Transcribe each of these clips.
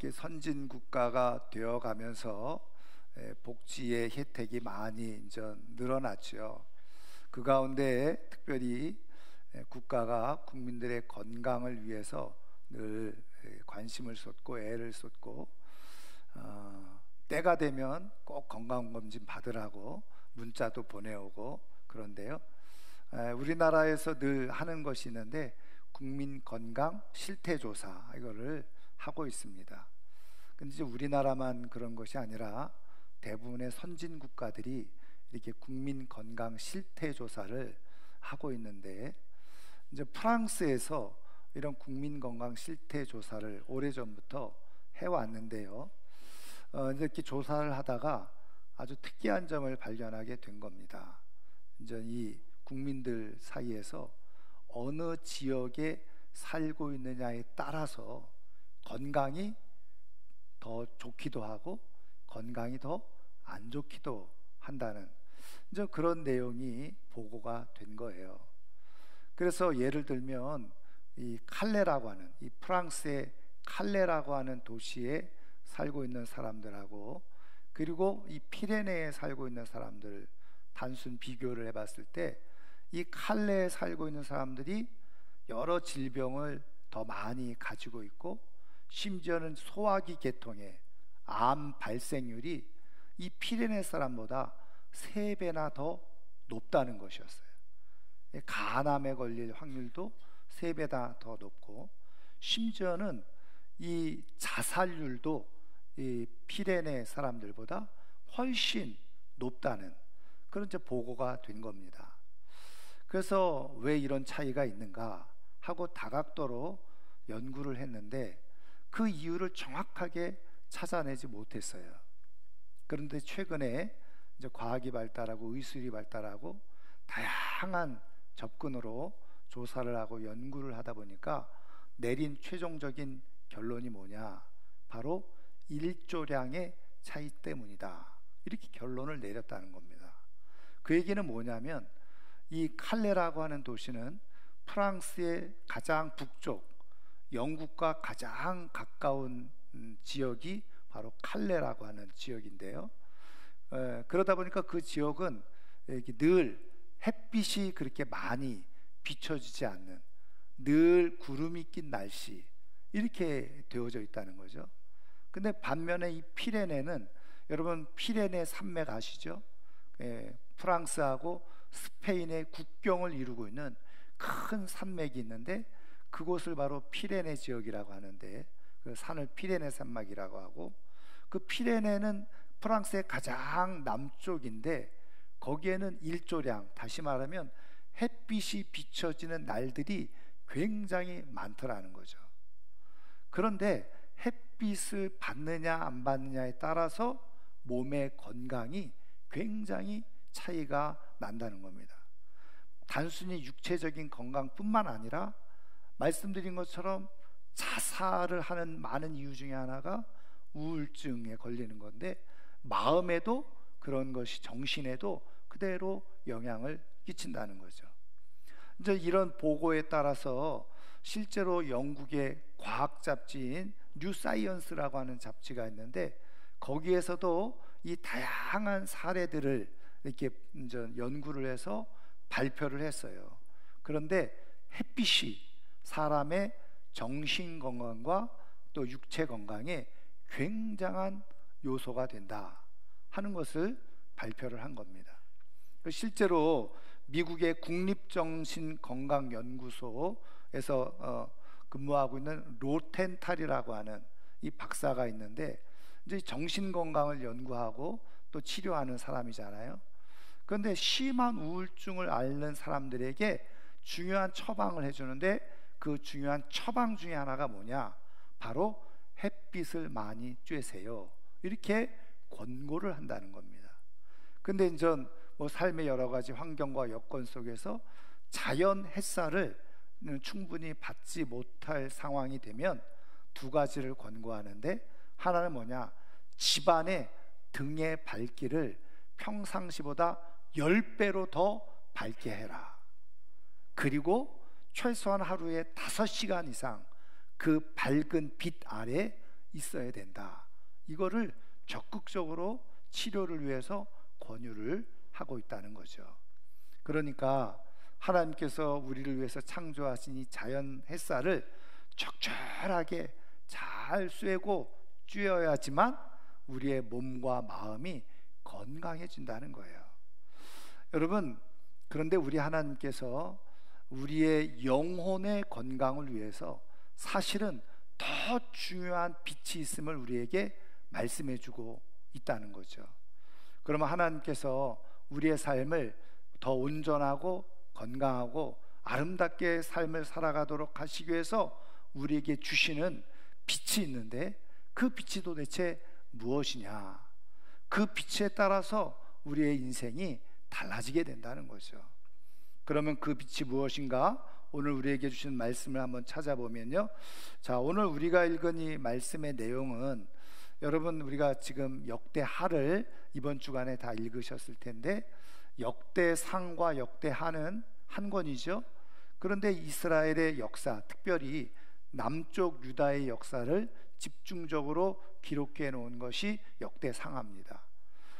이렇게 선진 국가가 되어 가면서 복지의 혜택이 많이 이제 늘어났죠. 그 가운데 특별히 국가가 국민들의 건강을 위해서 늘 관심을 쏟고 애를 쏟고 때가 되면 꼭 건강검진 받으라고 문자도 보내오고 그런데요, 우리나라에서 늘 하는 것이 있는데 국민 건강 실태조사 이거를 하고 있습니다. 근데 이제 우리나라만 그런 것이 아니라 대부분의 선진 국가들이 이렇게 국민 건강 실태조사를 하고 있는데, 이제 프랑스에서 이런 국민 건강 실태조사를 오래전부터 해왔는데요, 이렇게 조사를 하다가 아주 특이한 점을 발견하게 된 겁니다. 이제 이 국민들 사이에서 어느 지역에 살고 있느냐에 따라서 건강이 더 좋기도 하고 건강이 더 안 좋기도 한다는 이제 그런 내용이 보고가 된 거예요. 그래서 예를 들면 이 칼레라고 하는, 이 프랑스의 칼레라고 하는 도시에 살고 있는 사람들하고 그리고 이 피레네에 살고 있는 사람들 단순 비교를 해봤을 때 이 칼레에 살고 있는 사람들이 여러 질병을 더 많이 가지고 있고 심지어는 소화기 계통의 암 발생률이 이 피레네 사람보다 3배나 더 높다는 것이었어요. 간암에 걸릴 확률도 3배나 더 높고 심지어는 이 자살률도 이 피레네 사람들보다 훨씬 높다는 그런 이제 보고가 된 겁니다. 그래서 왜 이런 차이가 있는가 하고 다각도로 연구를 했는데 그 이유를 정확하게 찾아내지 못했어요. 그런데 최근에 이제 과학이 발달하고 의술이 발달하고 다양한 접근으로 조사를 하고 연구를 하다 보니까 내린 최종적인 결론이 뭐냐, 바로 일조량의 차이 때문이다, 이렇게 결론을 내렸다는 겁니다. 그 얘기는 뭐냐면 이 칼레라고 하는 도시는 프랑스의 가장 북쪽, 영국과 가장 가까운 지역이 바로 칼레라고 하는 지역인데요, 그러다 보니까 그 지역은 늘 햇빛이 그렇게 많이 비춰지지 않는 늘 구름이 낀 날씨 이렇게 되어져 있다는 거죠. 근데 반면에 이 피레네는, 여러분 피레네 산맥 아시죠? 프랑스하고 스페인의 국경을 이루고 있는 큰 산맥이 있는데 그곳을 바로 피레네 지역이라고 하는데 그 산을 피레네 산맥이라고 하고, 그 피레네는 프랑스의 가장 남쪽인데 거기에는 일조량, 다시 말하면 햇빛이 비춰지는 날들이 굉장히 많더라는 거죠. 그런데 햇빛을 받느냐 안 받느냐에 따라서 몸의 건강이 굉장히 차이가 난다는 겁니다. 단순히 육체적인 건강뿐만 아니라 말씀드린 것처럼 자살을 하는 많은 이유 중에 하나가 우울증에 걸리는 건데 마음에도 그런 것이 정신에도 그대로 영향을 끼친다는 거죠. 이제 이런 보고에 따라서 실제로 영국의 과학 잡지인 뉴 사이언스라고 하는 잡지가 있는데 거기에서도 이 다양한 사례들을 이렇게 이제 연구를 해서 발표를 했어요. 그런데 햇빛이 사람의 정신 건강과 또 육체 건강에 굉장한 요소가 된다 하는 것을 발표를 한 겁니다. 실제로 미국의 국립정신건강연구소에서 근무하고 있는 로텐탈이라고 하는 이 박사가 있는데 이제 정신건강을 연구하고 또 치료하는 사람이잖아요. 그런데 심한 우울증을 앓는 사람들에게 중요한 처방을 해주는데 그 중요한 처방 중에 하나가 뭐냐, 바로 햇빛을 많이 쬐세요, 이렇게 권고를 한다는 겁니다. 근데 이제 뭐 삶의 여러 가지 환경과 여건 속에서 자연 햇살을 충분히 받지 못할 상황이 되면 2가지를 권고하는데, 하나는 뭐냐, 집안의 등의 밝기를 평상시보다 10배로 더 밝게 해라. 그리고 최소한 하루에 5시간 이상 그 밝은 빛 아래 있어야 된다. 이거를 적극적으로 치료를 위해서 권유를 하고 있다는 거죠. 그러니까 하나님께서 우리를 위해서 창조하신 이 자연 햇살을 적절하게 잘 쐬고 쬐어야지만 우리의 몸과 마음이 건강해진다는 거예요. 여러분, 그런데 우리 하나님께서 우리의 영혼의 건강을 위해서 사실은 더 중요한 빛이 있음을 우리에게 말씀해 주고 있다는 거죠. 그러면 하나님께서 우리의 삶을 더 온전하고 건강하고 아름답게 삶을 살아가도록 하시기 위해서 우리에게 주시는 빛이 있는데, 그 빛이 도대체 무엇이냐? 그 빛에 따라서 우리의 인생이 달라지게 된다는 거죠. 그러면 그 빛이 무엇인가? 오늘 우리에게 주신 말씀을 한번 찾아보면요, 자, 오늘 우리가 읽은 이 말씀의 내용은, 여러분 우리가 지금 역대하를 이번 주간에 다 읽으셨을 텐데, 역대상과 역대하는 한 권이죠. 그런데 이스라엘의 역사, 특별히 남쪽 유다의 역사를 집중적으로 기록해 놓은 것이 역대상하입니다.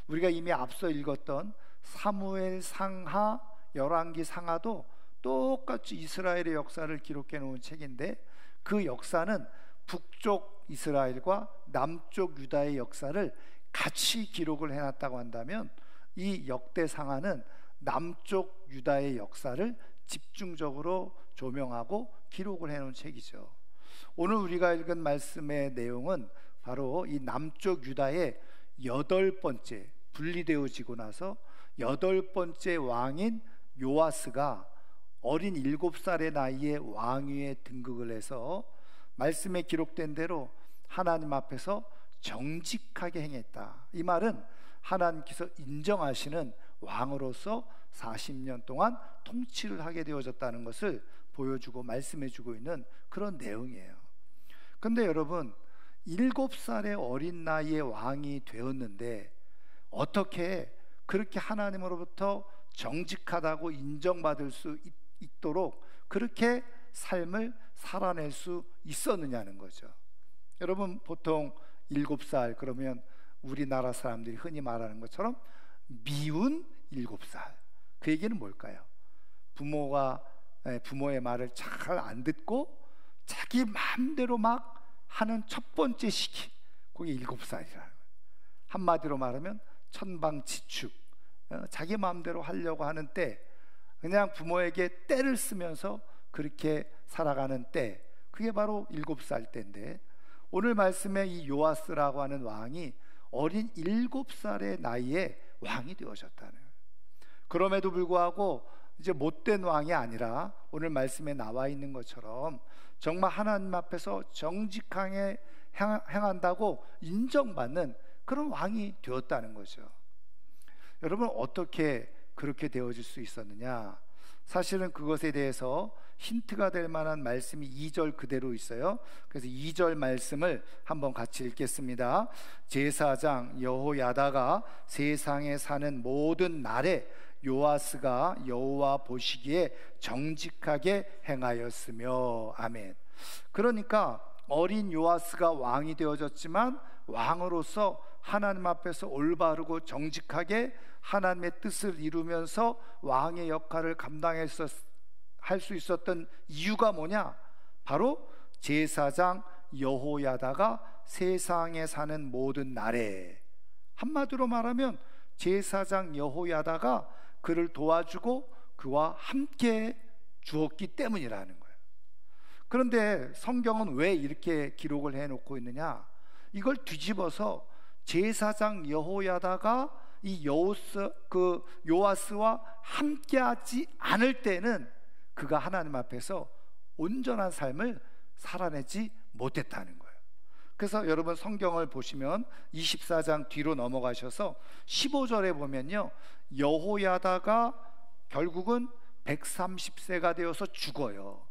우리가 이미 앞서 읽었던 사무엘 상하, 열왕기 상하도 똑같이 이스라엘의 역사를 기록해 놓은 책인데, 그 역사는 북쪽 이스라엘과 남쪽 유다의 역사를 같이 기록을 해놨다고 한다면, 이 역대상하는 남쪽 유다의 역사를 집중적으로 조명하고 기록을 해놓은 책이죠. 오늘 우리가 읽은 말씀의 내용은 바로 이 남쪽 유다의 8번째, 분리되어지고 나서 8번째 왕인 요아스가 어린 7살의 나이에 왕위에 등극을 해서 말씀에 기록된 대로 하나님 앞에서 정직하게 행했다. 이 말은 하나님께서 인정하시는 왕으로서 40년 동안 통치를 하게 되어졌다는 것을 보여주고 말씀해주고 있는 그런 내용이에요. 근데 여러분, 7살의 어린 나이에 왕이 되었는데 어떻게 그렇게 하나님으로부터 정직하다고 인정받을 수 있도록 그렇게 삶을 살아낼 수 있었느냐는 거죠. 여러분, 보통 7살 그러면 우리나라 사람들이 흔히 말하는 것처럼 미운 7살, 그 얘기는 뭘까요? 부모의 말을 잘 안 듣고 자기 마음대로 막 하는 첫 번째 시기, 그게 7살이라는 거예요. 한마디로 말하면 천방지축, 자기 마음대로 하려고 하는 때, 그냥 부모에게 떼를 쓰면서 그렇게 살아가는 때, 그게 바로 7살 때인데, 오늘 말씀에 이 요아스라고 하는 왕이 어린 7살의 나이에 왕이 되어졌다는 거예요. 그럼에도 불구하고 이제 못된 왕이 아니라 오늘 말씀에 나와 있는 것처럼 정말 하나님 앞에서 정직하게 행한다고 인정받는 그런 왕이 되었다는 거죠. 여러분, 어떻게 그렇게 되어질 수 있었느냐? 사실은 그것에 대해서 힌트가 될 만한 말씀이 2절 그대로 있어요. 그래서 2절 말씀을 한번 같이 읽겠습니다. 제사장 여호야다가 세상에 사는 모든 날에 요아스가 여호와 보시기에 정직하게 행하였으며. 아멘. 그러니까 어린 요아스가 왕이 되어졌지만 왕으로서 하나님 앞에서 올바르고 정직하게 하나님의 뜻을 이루면서 왕의 역할을 할 수 있었던 이유가 뭐냐? 바로 제사장 여호야다가 세상에 사는 모든 날에, 한마디로 말하면 제사장 여호야다가 그를 도와주고 그와 함께 주었기 때문이라는 거예요. 그런데 성경은 왜 이렇게 기록을 해놓고 있느냐? 이걸 뒤집어서 제사장 여호야다가 이 요아스와 함께하지 않을 때는 그가 하나님 앞에서 온전한 삶을 살아내지 못했다는 거예요. 그래서 여러분, 성경을 보시면 24장 뒤로 넘어가셔서 15절에 보면요, 여호야다가 결국은 130세가 되어서 죽어요.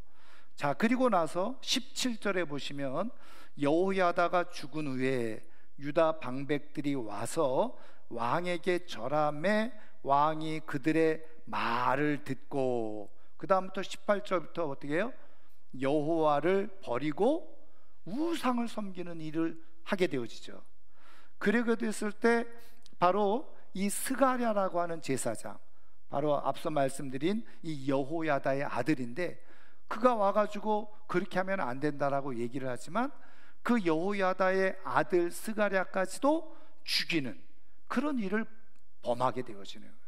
자, 그리고 나서 17절에 보시면 여호야다가 죽은 후에 유다 방백들이 와서 왕에게 절하매 왕이 그들의 말을 듣고, 그 다음부터 18절부터 어떻게 해요? 여호와를 버리고 우상을 섬기는 일을 하게 되어지죠. 그러게 됐을 때 바로 이 스가랴라고 하는 제사장, 바로 앞서 말씀드린 이 여호야다의 아들인데, 그가 와가지고 그렇게 하면 안 된다라고 얘기를 하지만 그 여호야다의 아들 스가랴까지도 죽이는 그런 일을 범하게 되어지는 거예요.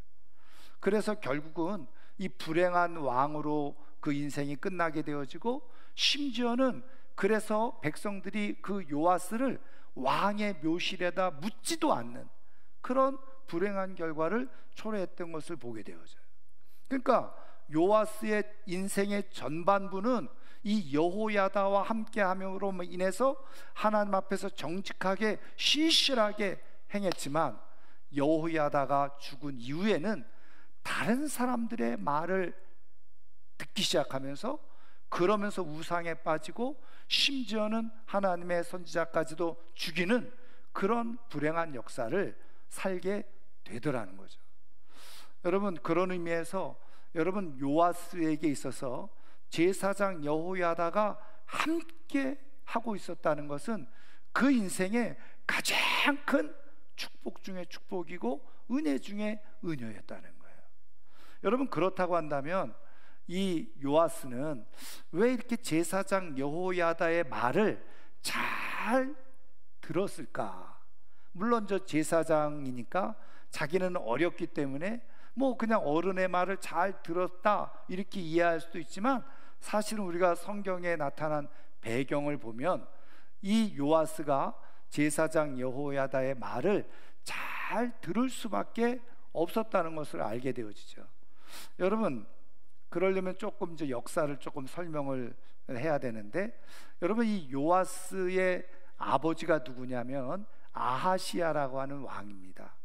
그래서 결국은 이 불행한 왕으로 그 인생이 끝나게 되어지고, 심지어는 그래서 백성들이 그 요아스를 왕의 묘실에다 묻지도 않는 그런 불행한 결과를 초래했던 것을 보게 되어져요. 그러니까 요아스의 인생의 전반부는 이 여호야다와 함께함으로 인해서 하나님 앞에서 정직하게 신실하게 행했지만, 여호야다가 죽은 이후에는 다른 사람들의 말을 듣기 시작하면서, 그러면서 우상에 빠지고 심지어는 하나님의 선지자까지도 죽이는 그런 불행한 역사를 살게 되더라는 거죠. 여러분, 그런 의미에서 여러분, 요아스에게 있어서 제사장 여호야다가 함께 하고 있었다는 것은 그 인생의 가장 큰 축복 중에 축복이고 은혜 중에 은혜였다는 거예요. 여러분, 그렇다고 한다면 이 요아스는 왜 이렇게 제사장 여호야다의 말을 잘 들었을까? 물론 저 제사장이니까 자기는 어렸기 때문에 뭐 그냥 어른의 말을 잘 들었다 이렇게 이해할 수도 있지만, 사실은 우리가 성경에 나타난 배경을 보면 이 요아스가 제사장 여호야다의 말을 잘 들을 수밖에 없었다는 것을 알게 되어지죠. 여러분, 그러려면 조금 이제 역사를 조금 설명을 해야 되는데, 여러분, 이 요아스의 아버지가 누구냐면 아하시아라고 하는 왕입니다.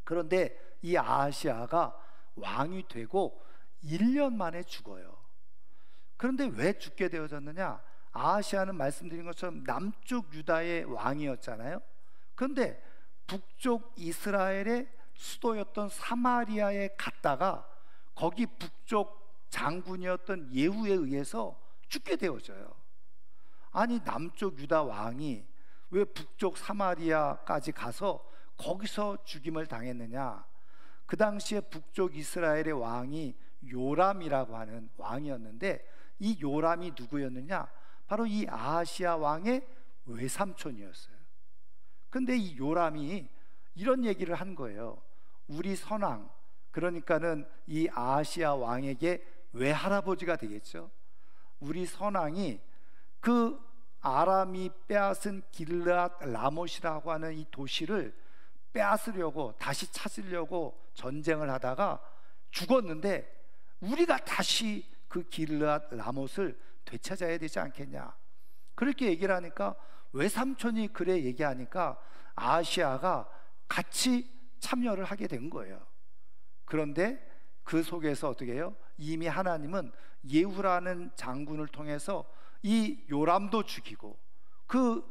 그런데 이 아하시아가 왕이 되고 1년 만에 죽어요. 그런데 왜 죽게 되어졌느냐? 아하시아는 말씀드린 것처럼 남쪽 유다의 왕이었잖아요. 그런데 북쪽 이스라엘의 수도였던 사마리아에 갔다가 거기 북쪽 장군이었던 예후에 의해서 죽게 되어져요. 아니, 남쪽 유다 왕이 왜 북쪽 사마리아까지 가서 거기서 죽임을 당했느냐? 그 당시에 북쪽 이스라엘의 왕이 요람이라고 하는 왕이었는데, 이 요람이 누구였느냐? 바로 이 아하시아 왕의 외삼촌이었어요. 근데 이 요람이 이런 얘기를 한 거예요. 우리 선왕, 그러니까는 이 아하시아 왕에게 외할아버지가 되겠죠. 우리 선왕이 그 아람이 빼앗은 길르앗 라못이라고 하는 이 도시를 빼앗으려고, 다시 찾으려고 전쟁을 하다가 죽었는데, 우리가 다시 그 길르앗 라못을 되찾아야 되지 않겠냐, 그렇게 얘기를 하니까, 외삼촌이 그래 얘기하니까 아하시아가 같이 참여를 하게 된 거예요. 그런데 그 속에서 어떻게 해요? 이미 하나님은 예후라는 장군을 통해서 이 요람도 죽이고 그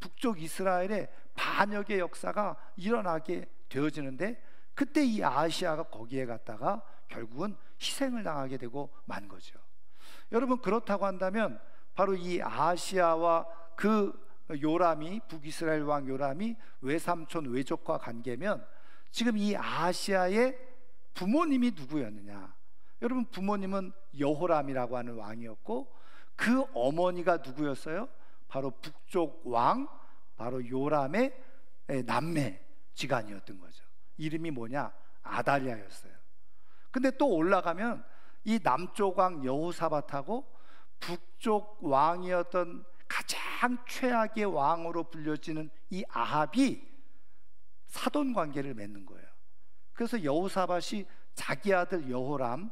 북쪽 이스라엘의 반역의 역사가 일어나게 되어지는데, 그때 이 아하시아가 거기에 갔다가 결국은 희생을 당하게 되고 만 거죠. 여러분, 그렇다고 한다면 바로 이 아하시아와 그 요람이, 북이스라엘 왕 요람이 외삼촌 외족과 관계면, 지금 이 아하시아의 부모님이 누구였느냐? 여러분, 부모님은 여호람이라고 하는 왕이었고, 그 어머니가 누구였어요? 바로 북쪽 왕, 바로 요람의 남매 지간이었던 거죠. 이름이 뭐냐? 아달랴였어요. 근데 또 올라가면 이 남쪽 왕 여호사밧하고 북쪽 왕이었던 가장 최악의 왕으로 불려지는 이 아합이 사돈 관계를 맺는 거예요. 그래서 여호사밧이 자기 아들 여호람,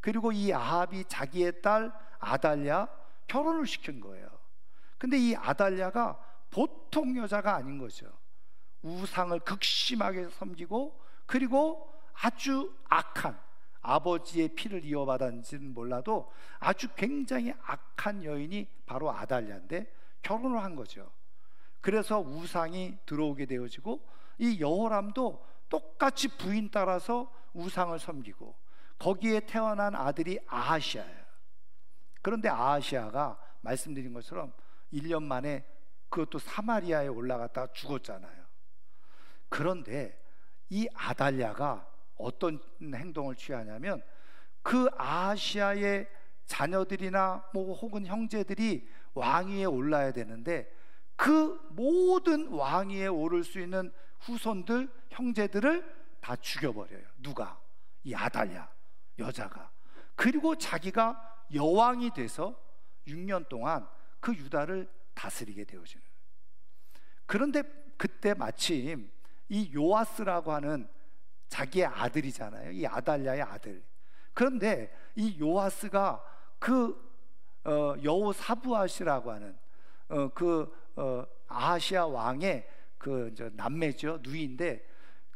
그리고 이 아합이 자기의 딸 아달랴 결혼을 시킨 거예요. 근데 이 아달랴가 보통 여자가 아닌 거죠. 우상을 극심하게 섬기고, 그리고 아주 악한, 아버지의 피를 이어받았는지는 몰라도 아주 굉장히 악한 여인이 바로 아달랴인데 결혼을 한 거죠. 그래서 우상이 들어오게 되어지고, 이 여호람도 똑같이 부인 따라서 우상을 섬기고, 거기에 태어난 아들이 아하시아예요. 그런데 아하시아가 말씀드린 것처럼 1년 만에 그것도 사마리아에 올라갔다가 죽었잖아요. 그런데 이 아달랴가 어떤 행동을 취하냐면, 그 아하시아의 자녀들이나 뭐 혹은 형제들이 왕위에 올라야 되는데, 그 모든 왕위에 오를 수 있는 후손들, 형제들을 다 죽여버려요. 누가? 이 아달랴 여자가. 그리고 자기가 여왕이 돼서 6년 동안 그 유다를 다스리게 되어지는. 그런데 그때 마침 이 요아스라고 하는 자기의 아들이잖아요. 이 아달랴의 아들. 그런데 이 요아스가 그 여호사부앗이라고 하는 아하시아 왕의 그 남매죠, 누이인데,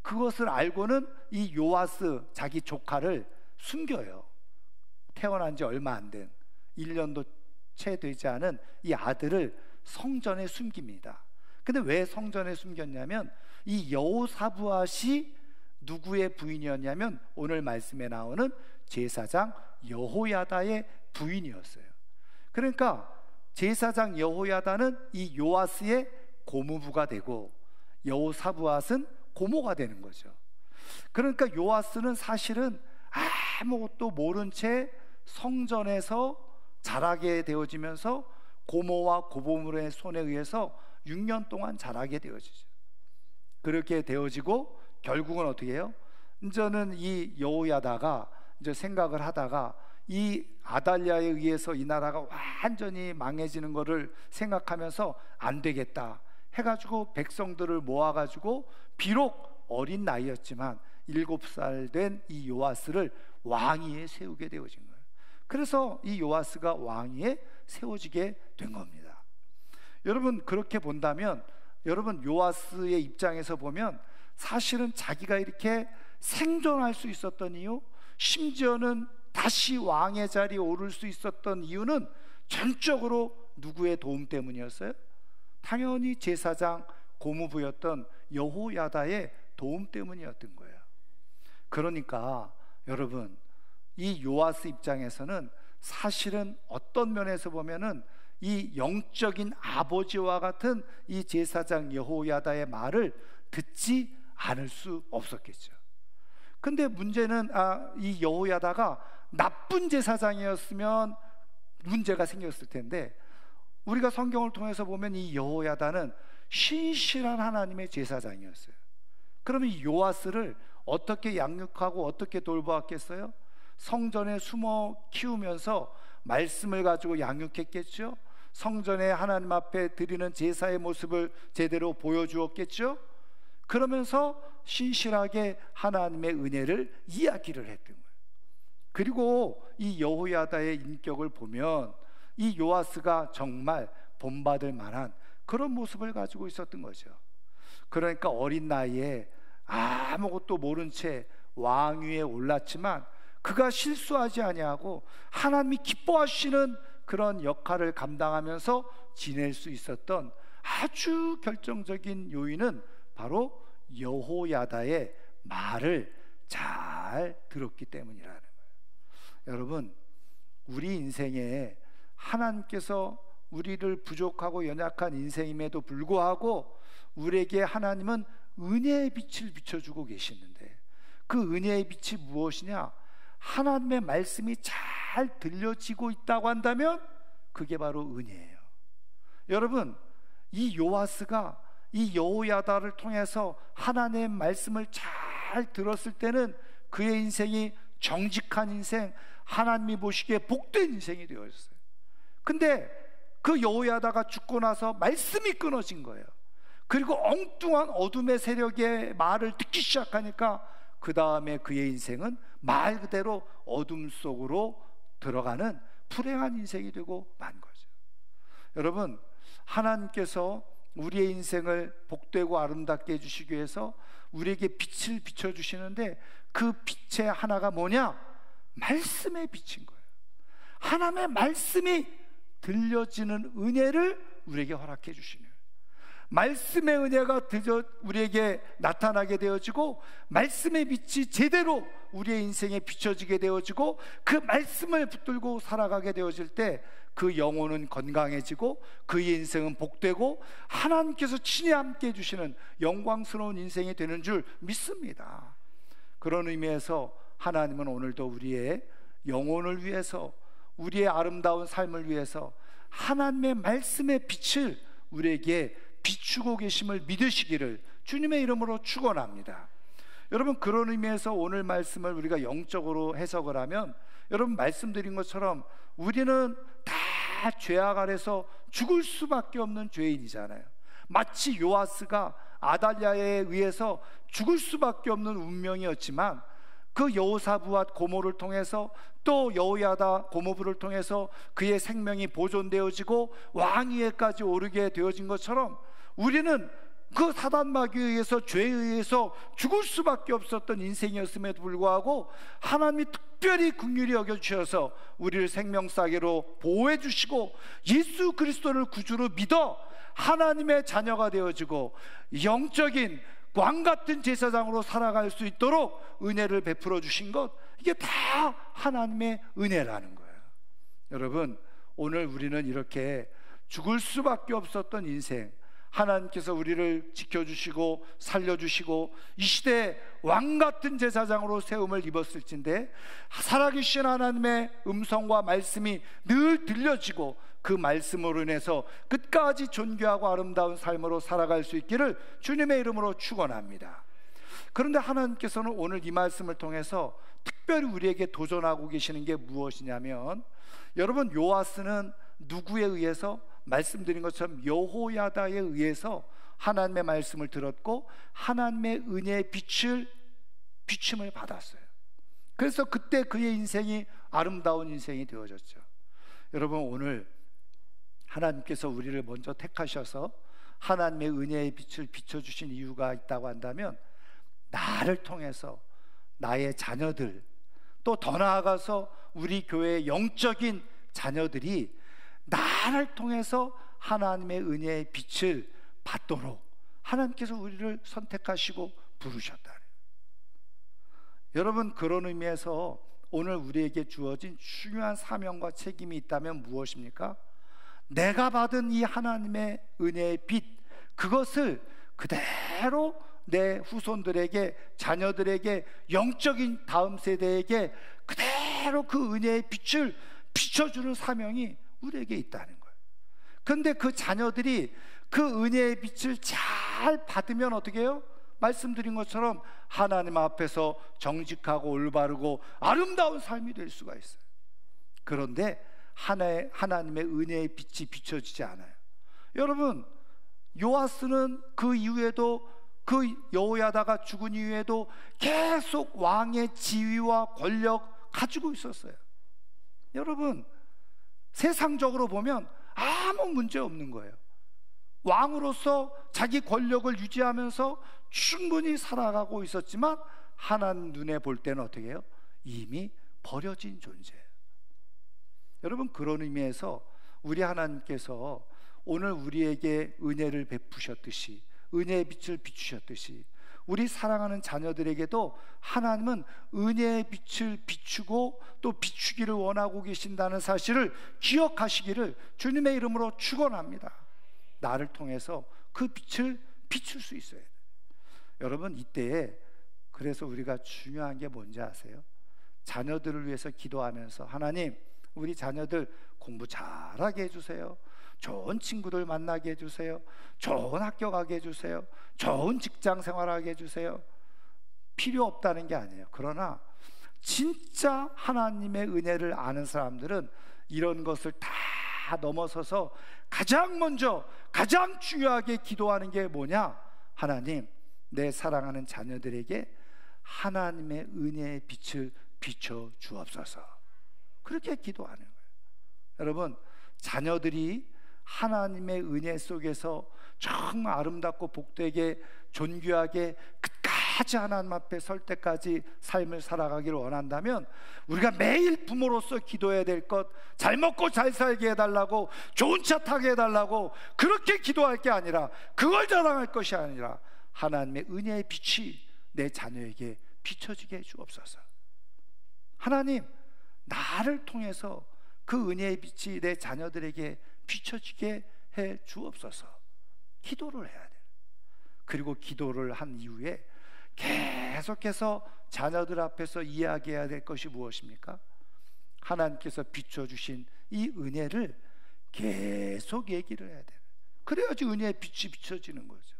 그것을 알고는 이 요아스 자기 조카를 숨겨요. 태어난 지 얼마 안 된 1년도 채 되지 않은 이 아들을 성전에 숨깁니다. 근데 왜 성전에 숨겼냐면, 이 여호사부앗이 누구의 부인이었냐면 오늘 말씀에 나오는 제사장 여호야다의 부인이었어요. 그러니까 제사장 여호야다는 이 요아스의 고모부가 되고 여호사부앗은 고모가 되는 거죠. 그러니까 요아스는 사실은 아무것도 모른 채 성전에서 자라게 되어지면서 고모와 고모의 손에 의해서 6년 동안 자라게 되어지죠. 그렇게 되어지고 결국은 어떻게 해요? 이제는 이 여호야다가 이제 생각을 하다가 이 아달랴에 의해서 이 나라가 완전히 망해지는 것을 생각하면서 안 되겠다 해가지고 백성들을 모아가지고, 비록 어린 나이였지만 7살 된 이 요아스를 왕위에 세우게 되어진 거예요. 그래서 이 요아스가 왕위에 세워지게 된 겁니다. 여러분, 그렇게 본다면, 여러분 요아스의 입장에서 보면 사실은 자기가 이렇게 생존할 수 있었던 이유, 심지어는 다시 왕의 자리에 오를 수 있었던 이유는 전적으로 누구의 도움 때문이었어요? 당연히 제사장 고모부였던 여호야다의 도움 때문이었던 거예요. 그러니까 여러분, 이 요아스 입장에서는 사실은 어떤 면에서 보면은 이 영적인 아버지와 같은 이 제사장 여호야다의 말을 듣지 않을 수 없었겠죠. 근데 문제는 이 여호야다가 나쁜 제사장이었으면 문제가 생겼을 텐데, 우리가 성경을 통해서 보면 이 여호야다는 신실한 하나님의 제사장이었어요. 그러면 이 요아스를 어떻게 양육하고 어떻게 돌보았겠어요? 성전에 숨어 키우면서 말씀을 가지고 양육했겠죠. 성전에 하나님 앞에 드리는 제사의 모습을 제대로 보여주었겠죠. 그러면서 신실하게 하나님의 은혜를 이야기를 했던 거예요. 그리고 이 여호야다의 인격을 보면 이 요아스가 정말 본받을 만한 그런 모습을 가지고 있었던 거죠. 그러니까 어린 나이에 아무것도 모른 채 왕위에 올랐지만 그가 실수하지 아니하고 하나님이 기뻐하시는 그런 역할을 감당하면서 지낼 수 있었던 아주 결정적인 요인은 바로 여호야다의 말을 잘 들었기 때문이라는 거예요. 여러분, 우리 인생에 하나님께서 우리를 부족하고 연약한 인생임에도 불구하고 우리에게 하나님은 은혜의 빛을 비춰주고 계시는데, 그 은혜의 빛이 무엇이냐? 하나님의 말씀이 잘 들려지고 있다고 한다면 그게 바로 은혜예요. 여러분, 이 요아스가 이 여호야다를 통해서 하나님의 말씀을 잘 들었을 때는 그의 인생이 정직한 인생, 하나님이 보시기에 복된 인생이 되었어요. 근데 그 여호야다가 죽고 나서 말씀이 끊어진 거예요. 그리고 엉뚱한 어둠의 세력의 말을 듣기 시작하니까 그 다음에 그의 인생은 말 그대로 어둠 속으로 들어가는 불행한 인생이 되고 만 거죠. 여러분, 하나님께서 우리의 인생을 복되고 아름답게 해주시기 위해서 우리에게 빛을 비춰주시는데, 그 빛의 하나가 뭐냐? 말씀의 빛인 거예요. 하나님의 말씀이 들려지는 은혜를 우리에게 허락해 주시는, 말씀의 은혜가 우리에게 나타나게 되어지고, 말씀의 빛이 제대로 우리의 인생에 비춰지게 되어지고, 그 말씀을 붙들고 살아가게 되어질 때 그 영혼은 건강해지고 그의 인생은 복되고 하나님께서 친히 함께 해주시는 영광스러운 인생이 되는 줄 믿습니다. 그런 의미에서 하나님은 오늘도 우리의 영혼을 위해서, 우리의 아름다운 삶을 위해서 하나님의 말씀의 빛을 우리에게 비추고 계심을 믿으시기를 주님의 이름으로 축원합니다. 여러분, 그런 의미에서 오늘 말씀을 우리가 영적으로 해석을 하면, 여러분 말씀드린 것처럼 우리는 다 죄악 아래서 죽을 수밖에 없는 죄인이잖아요. 마치 요아스가 아달랴에 의해서 죽을 수밖에 없는 운명이었지만 그 여호사부와 고모를 통해서, 또 여호야다 고모부를 통해서 그의 생명이 보존되어지고 왕위에까지 오르게 되어진 것처럼, 우리는 그 사단마귀에 의해서, 죄에 의해서 죽을 수밖에 없었던 인생이었음에도 불구하고 하나님이 특별히 긍휼히 여겨주셔서 우리를 생명사계로 보호해 주시고 예수 그리스도를 구주로 믿어 하나님의 자녀가 되어지고 영적인 왕같은 제사장으로 살아갈 수 있도록 은혜를 베풀어 주신 것, 이게 다 하나님의 은혜라는 거예요. 여러분, 오늘 우리는 이렇게 죽을 수밖에 없었던 인생, 하나님께서 우리를 지켜주시고 살려주시고 이 시대에 왕같은 제사장으로 세움을 입었을진데, 살아계신 하나님의 음성과 말씀이 늘 들려지고 그 말씀으로 인해서 끝까지 존귀하고 아름다운 삶으로 살아갈 수 있기를 주님의 이름으로 축원합니다. 그런데 하나님께서는 오늘 이 말씀을 통해서 특별히 우리에게 도전하고 계시는 게 무엇이냐면, 여러분, 요아스는 누구에 의해서, 말씀드린 것처럼 여호야다에 의해서 하나님의 말씀을 들었고 하나님의 은혜의 비춤을 받았어요. 그래서 그때 그의 인생이 아름다운 인생이 되어졌죠. 여러분, 오늘 하나님께서 우리를 먼저 택하셔서 하나님의 은혜의 빛을 비춰주신 이유가 있다고 한다면, 나를 통해서 나의 자녀들, 또 더 나아가서 우리 교회의 영적인 자녀들이 나를 통해서 하나님의 은혜의 빛을 받도록 하나님께서 우리를 선택하시고 부르셨다. 여러분, 그런 의미에서 오늘 우리에게 주어진 중요한 사명과 책임이 있다면 무엇입니까? 내가 받은 이 하나님의 은혜의 빛, 그것을 그대로 내 후손들에게, 자녀들에게, 영적인 다음 세대에게 그대로 그 은혜의 빛을 비춰주는 사명이 우리에게 있다는 거예요. 그런데 그 자녀들이 그 은혜의 빛을 잘 받으면 어떻게 해요? 말씀드린 것처럼 하나님 앞에서 정직하고 올바르고 아름다운 삶이 될 수가 있어요. 그런데 하나님의 은혜의 빛이 비춰지지 않아요. 여러분, 요아스는 그 이후에도, 그 여호야다가 죽은 이후에도 계속 왕의 지위와 권력 가지고 있었어요. 여러분, 세상적으로 보면 아무 문제 없는 거예요. 왕으로서 자기 권력을 유지하면서 충분히 살아가고 있었지만 하나님 눈에 볼 때는 어떻게 해요? 이미 버려진 존재예요. 여러분, 그런 의미에서 우리 하나님께서 오늘 우리에게 은혜를 베푸셨듯이, 은혜의 빛을 비추셨듯이, 우리 사랑하는 자녀들에게도 하나님은 은혜의 빛을 비추고 또 비추기를 원하고 계신다는 사실을 기억하시기를 주님의 이름으로 축원합니다. 나를 통해서 그 빛을 비출 수 있어야 돼요. 여러분, 이때에 그래서 우리가 중요한 게 뭔지 아세요? 자녀들을 위해서 기도하면서, 하나님, 우리 자녀들 공부 잘하게 해주세요. 좋은 친구들 만나게 해주세요. 좋은 학교 가게 해주세요. 좋은 직장 생활하게 해주세요. 필요 없다는 게 아니에요. 그러나 진짜 하나님의 은혜를 아는 사람들은 이런 것을 다 넘어서서 가장 먼저, 가장 중요하게 기도하는 게 뭐냐? 하나님, 내 사랑하는 자녀들에게 하나님의 은혜의 빛을 비춰 주옵소서. 그렇게 기도하는 거예요. 여러분, 자녀들이 하나님의 은혜 속에서 정말 아름답고 복되게 존귀하게 끝까지 하나님 앞에 설 때까지 삶을 살아가기를 원한다면, 우리가 매일 부모로서 기도해야 될 것, 잘 먹고 잘 살게 해달라고, 좋은 차 타게 해달라고 그렇게 기도할 게 아니라, 그걸 자랑할 것이 아니라 하나님의 은혜의 빛이 내 자녀에게 비춰지게 해 주옵소서. 하나님, 나를 통해서 그 은혜의 빛이 내 자녀들에게 비춰지게 해 주옵소서. 기도를 해야 돼요. 그리고 기도를 한 이후에 계속해서 자녀들 앞에서 이야기해야 될 것이 무엇입니까? 하나님께서 비춰주신 이 은혜를 계속 얘기를 해야 돼요. 그래야지 은혜의 빛이 비춰지는 거죠.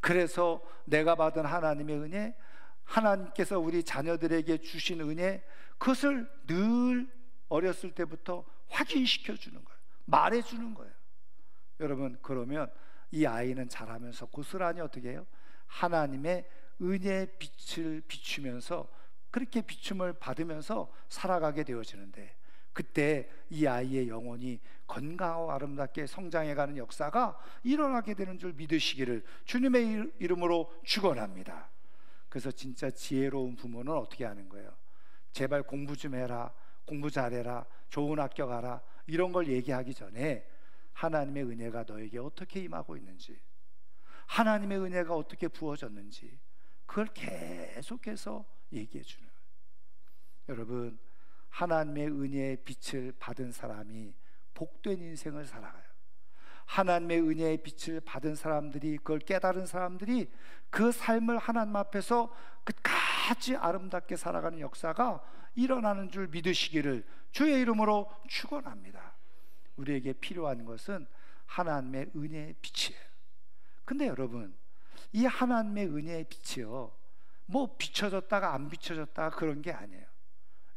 그래서 내가 받은 하나님의 은혜, 하나님께서 우리 자녀들에게 주신 은혜, 그것을 늘 어렸을 때부터 확인시켜 주는 거예요. 말해 주는 거예요. 여러분, 그러면 이 아이는 자라면서 고스란히 어떻게 해요? 하나님의 은혜의 빛을 비추면서, 그렇게 비춤을 받으면서 살아가게 되어지는데, 그때 이 아이의 영혼이 건강하고 아름답게 성장해가는 역사가 일어나게 되는 줄 믿으시기를 주님의 이름으로 축원합니다. 그래서 진짜 지혜로운 부모는 어떻게 하는 거예요? 제발 공부 좀 해라, 공부 잘해라, 좋은 학교 가라, 이런 걸 얘기하기 전에 하나님의 은혜가 너에게 어떻게 임하고 있는지, 하나님의 은혜가 어떻게 부어졌는지, 그걸 계속해서 얘기해 주는 거예요. 여러분, 하나님의 은혜의 빛을 받은 사람이 복된 인생을 살아가요. 하나님의 은혜의 빛을 받은 사람들이, 그걸 깨달은 사람들이 그 삶을 하나님 앞에서 끝까지 아름답게 살아가는 역사가 일어나는 줄 믿으시기를 주의 이름으로 축원합니다. 우리에게 필요한 것은 하나님의 은혜의 빛이에요. 근데 여러분, 이 하나님의 은혜의 빛이요, 뭐 비춰졌다가 안 비춰졌다가 그런 게 아니에요.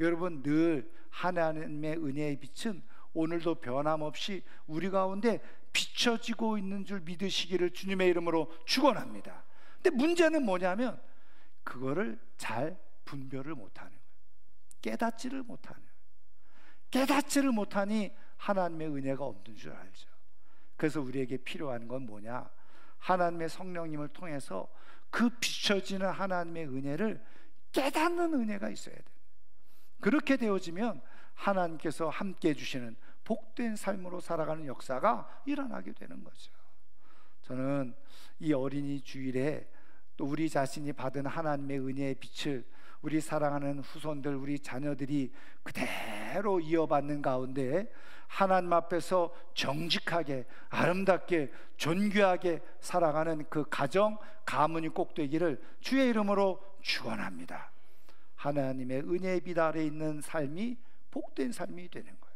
여러분, 늘 하나님의 은혜의 빛은 오늘도 변함없이 우리 가운데 비춰지고 있는 줄 믿으시기를 주님의 이름으로 축원합니다. 근데 문제는 뭐냐면 그거를 잘 분별을 못하는 거예요. 깨닫지를 못하는 거예요. 깨닫지를 못하니 하나님의 은혜가 없는 줄 알죠. 그래서 우리에게 필요한 건 뭐냐? 하나님의 성령님을 통해서 그 비춰지는 하나님의 은혜를 깨닫는 은혜가 있어야 돼요. 그렇게 되어지면 하나님께서 함께 해주시는 복된 삶으로 살아가는 역사가 일어나게 되는 거죠. 저는 이 어린이 주일에 또 우리 자신이 받은 하나님의 은혜의 빛을 우리 사랑하는 후손들, 우리 자녀들이 그대로 이어받는 가운데 하나님 앞에서 정직하게, 아름답게, 존귀하게 살아가는 그 가정, 가문이 꼭 되기를 주의 이름으로 축원합니다. 하나님의 은혜의 빛 아래 있는 삶이 복된 삶이 되는 거예요.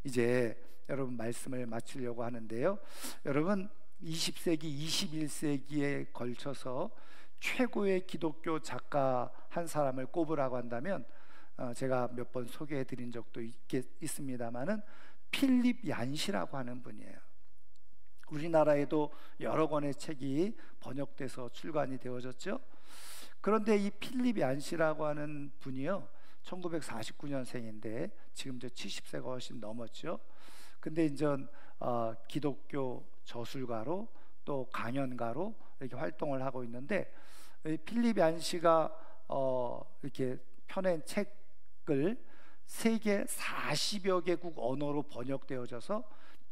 이제 여러분 말씀을 마치려고 하는데요, 여러분 20세기, 21세기에 걸쳐서 최고의 기독교 작가 한 사람을 꼽으라고 한다면 제가 몇 번 소개해 드린 적도 있습니다만은 필립 얀시라고 하는 분이에요. 우리나라에도 여러 권의 책이 번역돼서 출간이 되어졌죠. 그런데 이 필립 얀시라고 하는 분이요, 1949년생인데 지금 이제 70세가 훨씬 넘었죠. 근데 이제 기독교 저술가로 또 강연가로 이렇게 활동을 하고 있는데, 필립 얀시가 이렇게 펴낸 책을 세계 40여 개국 언어로 번역되어져서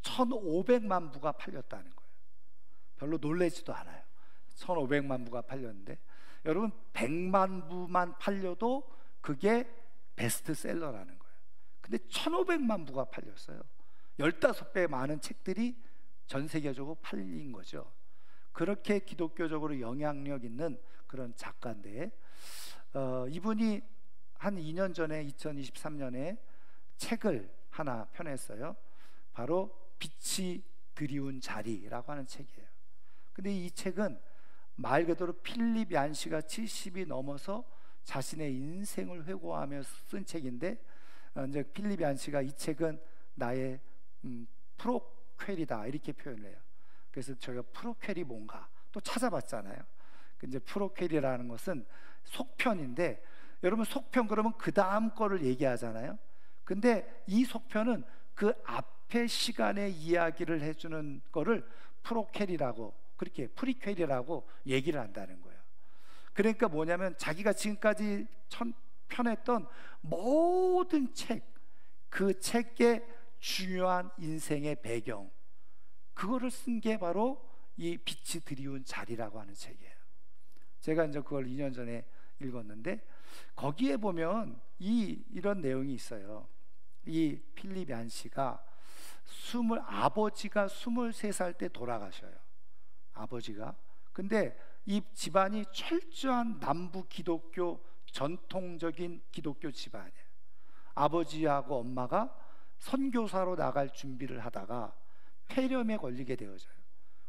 1,500만 부가 팔렸다는 거예요. 별로 놀라지도 않아요. 1,500만 부가 팔렸는데, 여러분 100만 부만 팔려도 그게 베스트셀러라는 거예요. 근데 1,500만 부가 팔렸어요. 15배 많은 책들이 전 세계적으로 팔린 거죠. 그렇게 기독교적으로 영향력 있는 그런 작가인데, 이분이 한 2년 전에 2023년에 책을 하나 펴냈어요. 바로 빛이 드리운 자리라고 하는 책이에요. 근데 이 책은 말 그대로 필립 얀시가 70이 넘어서 자신의 인생을 회고하며 쓴 책인데, 이제 필립 얀시가 이 책은 나의 프로퀄이다 이렇게 표현을 해요. 그래서 저희가 프로퀄이 뭔가 또 찾아봤잖아요. 이제 프로퀄이라는 것은 속편인데, 여러분 속편 그러면 그 다음 거를 얘기하잖아요. 근데 이 속편은 그 앞에 시간의 이야기를 해주는 거를 프로퀄이라고, 그렇게 프리퀄이라고 얘기를 한다는 거예요. 그러니까 뭐냐면 자기가 지금까지 펴냈던 모든 책, 그 책의 중요한 인생의 배경, 그거를 쓴 게 바로 이 빛이 드리운 자리라고 하는 책이에요. 제가 이제 그걸 2년 전에 읽었는데, 거기에 보면 이런 내용이 있어요. 이 필립 얀 씨가 아버지가 23살 때 돌아가셔요. 아버지가. 근데 이 집안이 철저한 남부 기독교, 전통적인 기독교 집안이에요. 아버지하고 엄마가 선교사로 나갈 준비를 하다가 폐렴에 걸리게 되어져요.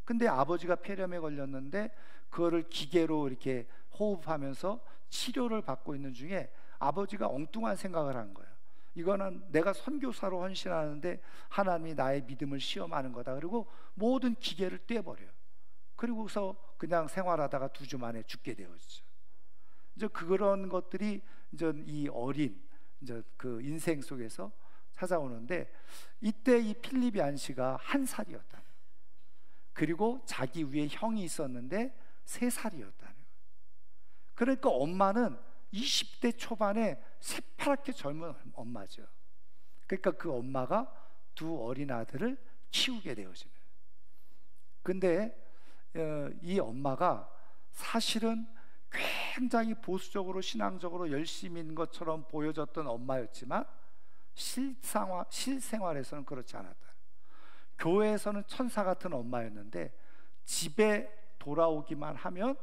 근데 아버지가 폐렴에 걸렸는데 그거를 기계로 이렇게 호흡하면서 치료를 받고 있는 중에 아버지가 엉뚱한 생각을 한 거예요. 이거는 내가 선교사로 헌신하는데 하나님이 나의 믿음을 시험하는 거다. 그리고 모든 기계를 떼버려요. 그리고서 그냥 생활하다가 2주 만에 죽게 되었죠. 이제 그런 것들이 이제 이 어린 이제 그 인생 속에서 찾아오는데, 이때 이 필립 얀 씨가 1살이었다. 그리고 자기 위에 형이 있었는데 3살이었다는. 그러니까 엄마는 20대 초반에 새파랗게 젊은 엄마죠. 그러니까 그 엄마가 2 어린 아들을 키우게 되어지는. 근데 이 엄마가 사실은 굉장히 보수적으로 신앙적으로 열심인 것처럼 보여졌던 엄마였지만 실생활에서는 그렇지 않았다. 교회에서는 천사 같은 엄마였는데 집에 돌아오기만 하면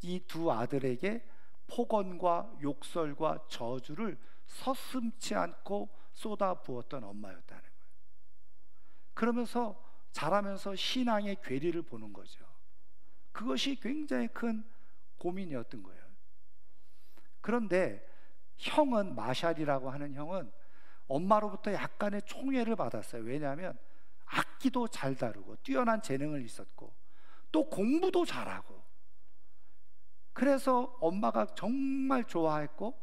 이 2 아들에게 폭언과 욕설과 저주를 서슴지 않고 쏟아부었던 엄마였다는 거예요. 그러면서 자라면서 신앙의 괴리를 보는 거죠. 그것이 굉장히 큰 고민이었던 거예요. 그런데 형은, 마샬이라고 하는 형은 엄마로부터 약간의 총애를 받았어요. 왜냐하면 악기도 잘 다루고 뛰어난 재능을 있었고 또 공부도 잘하고, 그래서 엄마가 정말 좋아했고,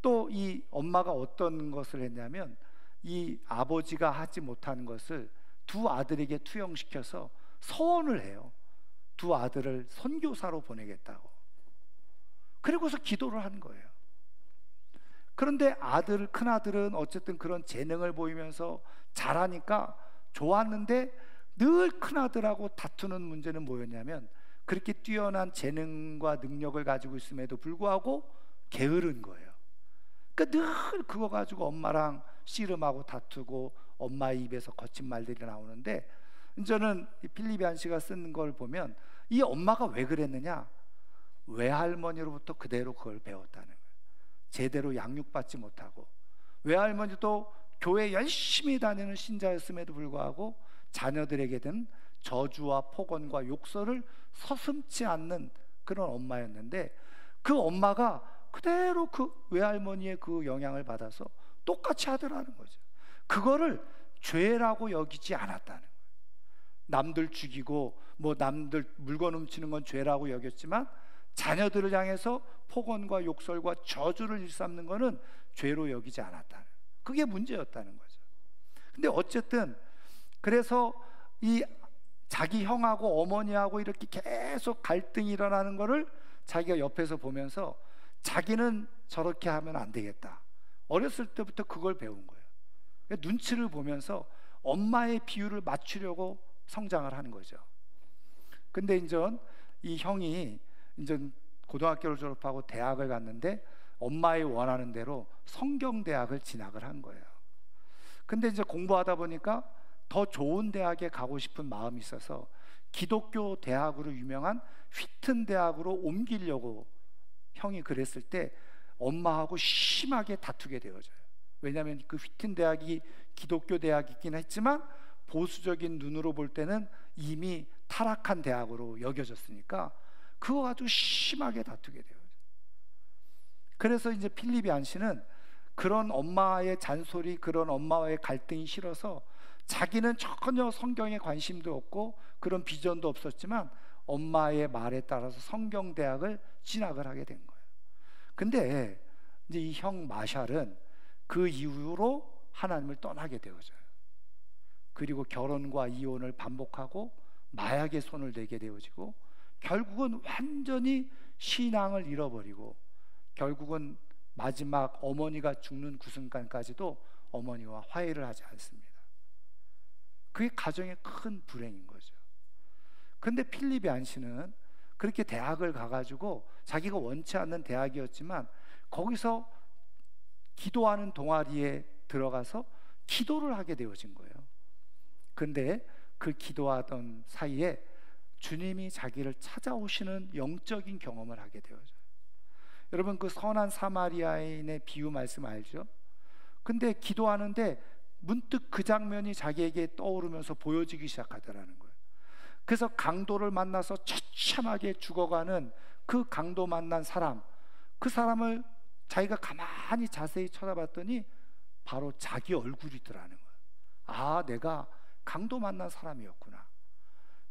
또 이 엄마가 어떤 것을 했냐면 이 아버지가 하지 못한 것을 2 아들에게 투영시켜서 서원을 해요. 2 아들을 선교사로 보내겠다고. 그리고서 기도를 한 거예요. 그런데 큰 아들은 어쨌든 그런 재능을 보이면서 잘하니까 좋았는데, 늘 큰 아들하고 다투는 문제는 뭐였냐면 그렇게 뛰어난 재능과 능력을 가지고 있음에도 불구하고 게으른 거예요. 그러니까 늘 그거 가지고 엄마랑 씨름하고 다투고 엄마의 입에서 거친 말들이 나오는데, 저는 필립 얀 씨가 쓴 걸 보면 이 엄마가 왜 그랬느냐, 외할머니로부터 그대로 그걸 배웠다는 거예요. 제대로 양육받지 못하고, 외할머니도 교회 열심히 다니는 신자였음에도 불구하고 자녀들에게는 저주와 폭언과 욕설을 서슴지 않는 그런 엄마였는데, 그 엄마가 그대로 그 외할머니의 그 영향을 받아서 똑같이 하더라는 거죠. 그거를 죄라고 여기지 않았다는 거예요. 남들 죽이고 남들 물건 훔치는 건 죄라고 여겼지만 자녀들을 향해서 폭언과 욕설과 저주를 일삼는 것은 죄로 여기지 않았다는, 그게 문제였다는 거죠. 근데 어쨌든 그래서 이 자기 형하고 어머니하고 이렇게 계속 갈등이 일어나는 거를 자기가 옆에서 보면서 자기는 저렇게 하면 안 되겠다. 어렸을 때부터 그걸 배운 거예요. 눈치를 보면서 엄마의 비율을 맞추려고 성장을 하는 거죠. 근데 이제 이 형이 이제 고등학교를 졸업하고 대학을 갔는데 엄마의 원하는 대로 성경대학을 진학을 한 거예요. 근데 이제 공부하다 보니까 더 좋은 대학에 가고 싶은 마음이 있어서 기독교 대학으로 유명한 휘튼 대학으로 옮기려고 형이 그랬을 때 엄마하고 심하게 다투게 되어져요. 왜냐하면 그 휘튼 대학이 기독교 대학이긴 했지만 보수적인 눈으로 볼 때는 이미 타락한 대학으로 여겨졌으니까 그거 가지고 심하게 다투게 돼요. 그래서 이제 필립 얀 씨는 그런 엄마의 잔소리, 그런 엄마와의 갈등이 싫어서 자기는 전혀 성경에 관심도 없고 그런 비전도 없었지만 엄마의 말에 따라서 성경대학을 진학을 하게 된 거예요. 근데 이제 이 형 마샬은 그 이후로 하나님을 떠나게 되어져요. 그리고 결혼과 이혼을 반복하고 마약에 손을 대게 되어지고 결국은 완전히 신앙을 잃어버리고 결국은 마지막 어머니가 죽는 그 순간까지도 어머니와 화해를 하지 않습니다. 그게 가정의 큰 불행인 거죠. 근데 필립 얀 씨는 그렇게 대학을 가가지고 자기가 원치 않는 대학이었지만 거기서 기도하는 동아리에 들어가서 기도를 하게 되어진 거예요. 근데 그 기도하던 사이에 주님이 자기를 찾아오시는 영적인 경험을 하게 되어져요. 여러분, 그 선한 사마리아인의 비유 말씀 알죠? 근데 기도하는데 문득 그 장면이 자기에게 떠오르면서 보여지기 시작하더라는 거예요. 그래서 강도를 만나서 처참하게 죽어가는 그 강도 만난 사람, 그 사람을 자기가 가만히 자세히 쳐다봤더니 바로 자기 얼굴이더라는 거예요. 아, 내가 강도 만난 사람이었구나.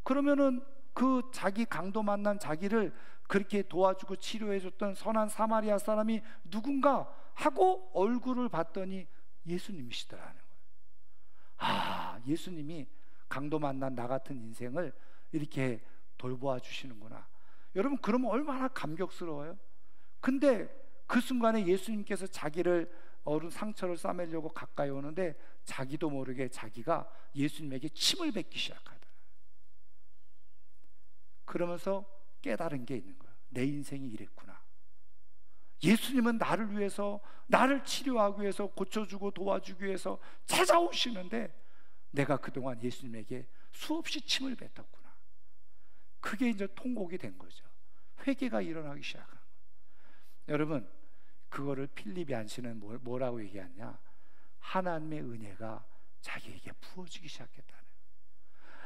그러면은 그 자기 강도 만난 자기를 그렇게 도와주고 치료해줬던 선한 사마리아 사람이 누군가 하고 얼굴을 봤더니 예수님이시더라는 거예요. 아, 예수님이 강도 만난 나 같은 인생을 이렇게 돌보아 주시는구나. 여러분, 그러면 얼마나 감격스러워요? 근데 그 순간에 예수님께서 자기를 상처를 싸매려고 가까이 오는데 자기도 모르게 자기가 예수님에게 침을 뱉기 시작하더라. 그러면서 깨달은 게 있는 거예요. 내 인생이 이랬구나. 예수님은 나를 위해서, 나를 치료하기 위해서, 고쳐주고 도와주기 위해서 찾아오시는데 내가 그동안 예수님에게 수없이 침을 뱉었구나. 그게 이제 통곡이 된 거죠. 회개가 일어나기 시작한 거예요. 여러분, 그거를 필립이 안시는 뭐라고 얘기하냐? 하나님의 은혜가 자기에게 부어지기 시작했다는 거예요.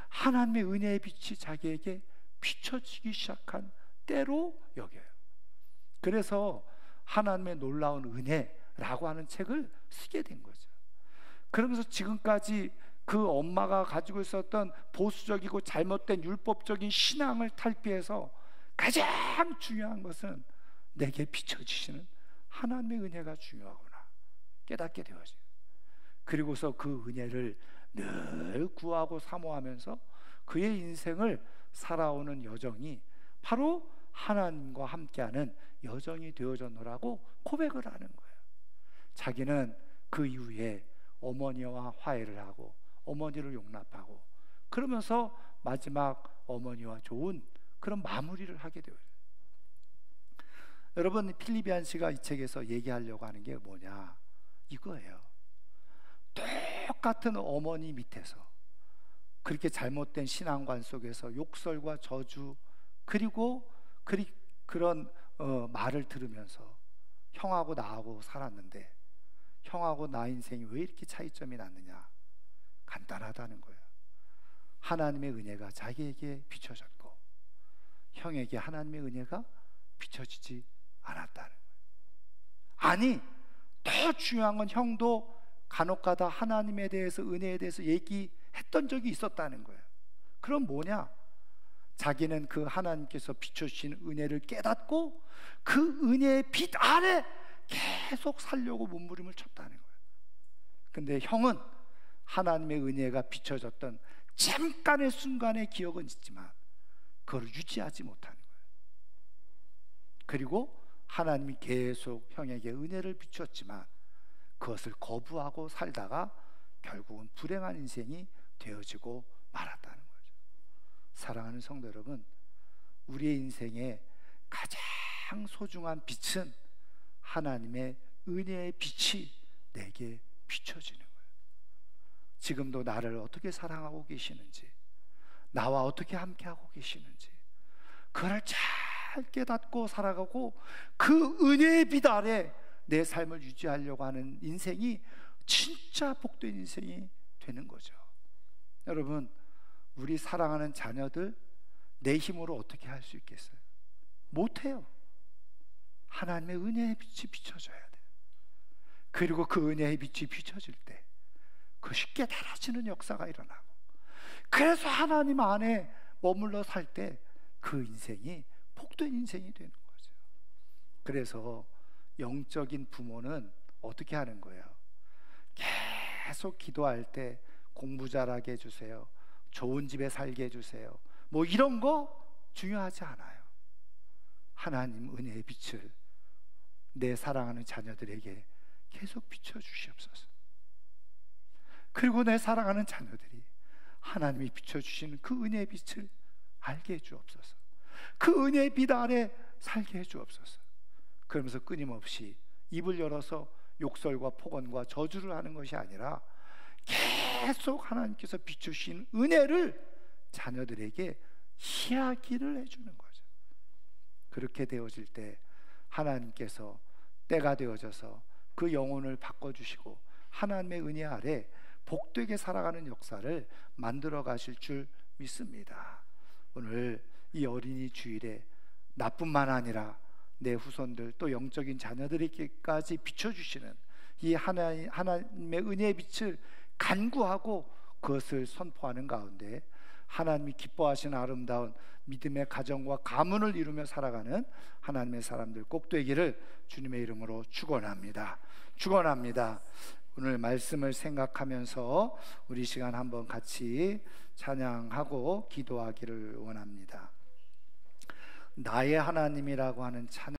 하나님의 은혜의 빛이 자기에게 비춰지기 시작한 때로 여겨요. 그래서 하나님의 놀라운 은혜라고 하는 책을 쓰게 된 거죠. 그러면서 지금까지 그 엄마가 가지고 있었던 보수적이고 잘못된 율법적인 신앙을 탈피해서 가장 중요한 것은 내게 비춰지시는 하나님의 은혜가 중요하구나 깨닫게 되어져요. 그리고서 그 은혜를 늘 구하고 사모하면서 그의 인생을 살아오는 여정이 바로 하나님과 함께하는 여정이 되어졌노라고 고백을 하는 거예요. 자기는 그 이후에 어머니와 화해를 하고 어머니를 용납하고 그러면서 마지막 어머니와 좋은 그런 마무리를 하게 되어요. 여러분, 필리비안 씨가 이 책에서 얘기하려고 하는 게 뭐냐, 이거예요. 똑같은 어머니 밑에서 그렇게 잘못된 신앙관 속에서 욕설과 저주 그리고 그런 말을 들으면서 형하고 나하고 살았는데 형하고 나 인생이 왜 이렇게 차이점이 났느냐? 간단하다는 거예요. 하나님의 은혜가 자기에게 비춰졌고 형에게 하나님의 은혜가 비춰지지 않았다는 거예요. 아니, 더 중요한 건 형도 간혹가다 하나님에 대해서, 은혜에 대해서 얘기했던 적이 있었다는 거예요. 그럼 뭐냐? 자기는 그 하나님께서 비춰주신 은혜를 깨닫고 그 은혜의 빛 아래 계속 살려고 몸부림을 쳤다는 거예요. 근데 형은 하나님의 은혜가 비춰졌던 잠깐의 순간의 기억은 있지만 그걸 유지하지 못하는 거예요. 그리고 하나님이 계속 형에게 은혜를 비추었지만 그것을 거부하고 살다가 결국은 불행한 인생이 되어지고 말았다는 거죠. 사랑하는 성도 여러분, 우리의 인생에 가장 소중한 빛은 하나님의 은혜의 빛이 내게 비춰지는 거예요. 지금도 나를 어떻게 사랑하고 계시는지, 나와 어떻게 함께하고 계시는지, 그걸 잘 깨닫고 살아가고 그 은혜의 빛 아래 내 삶을 유지하려고 하는 인생이 진짜 복된 인생이 되는 거죠. 여러분, 우리 사랑하는 자녀들 내 힘으로 어떻게 할 수 있겠어요? 못해요. 하나님의 은혜의 빛이 비춰져야 돼요. 그리고 그 은혜의 빛이 비춰질 때 그것이 깨달아지는 역사가 일어나고, 그래서 하나님 안에 머물러 살 때 그 인생이 복된 인생이 되는 거죠. 그래서 영적인 부모는 어떻게 하는 거예요? 계속 기도할 때 공부 잘하게 해주세요, 좋은 집에 살게 해주세요, 뭐 이런 거 중요하지 않아요. 하나님 은혜의 빛을 내 사랑하는 자녀들에게 계속 비춰주시옵소서. 그리고 내 사랑하는 자녀들이 하나님이 비춰주시는 그 은혜의 빛을 알게 해주옵소서. 그 은혜의 빛 아래 살게 해주옵소서. 그러면서 끊임없이 입을 열어서 욕설과 폭언과 저주를 하는 것이 아니라 계속 하나님께서 비추신 은혜를 자녀들에게 이야기를 해주는 거죠. 그렇게 되어질 때 하나님께서 때가 되어져서 그 영혼을 바꿔주시고 하나님의 은혜 아래 복되게 살아가는 역사를 만들어 가실 줄 믿습니다. 오늘 이 어린이 주일에 나뿐만 아니라 내 후손들 또 영적인 자녀들에게까지 비춰주시는 이 하나님의 은혜의 빛을 간구하고 그것을 선포하는 가운데 하나님이 기뻐하시는 아름다운 믿음의 가정과 가문을 이루며 살아가는 하나님의 사람들 꼭 되기를 주님의 이름으로 축원합니다. 축원합니다. 오늘 말씀을 생각하면서 우리 시간 한번 같이 찬양하고 기도하기를 원합니다. 나의 하나님이라고 하는 찬양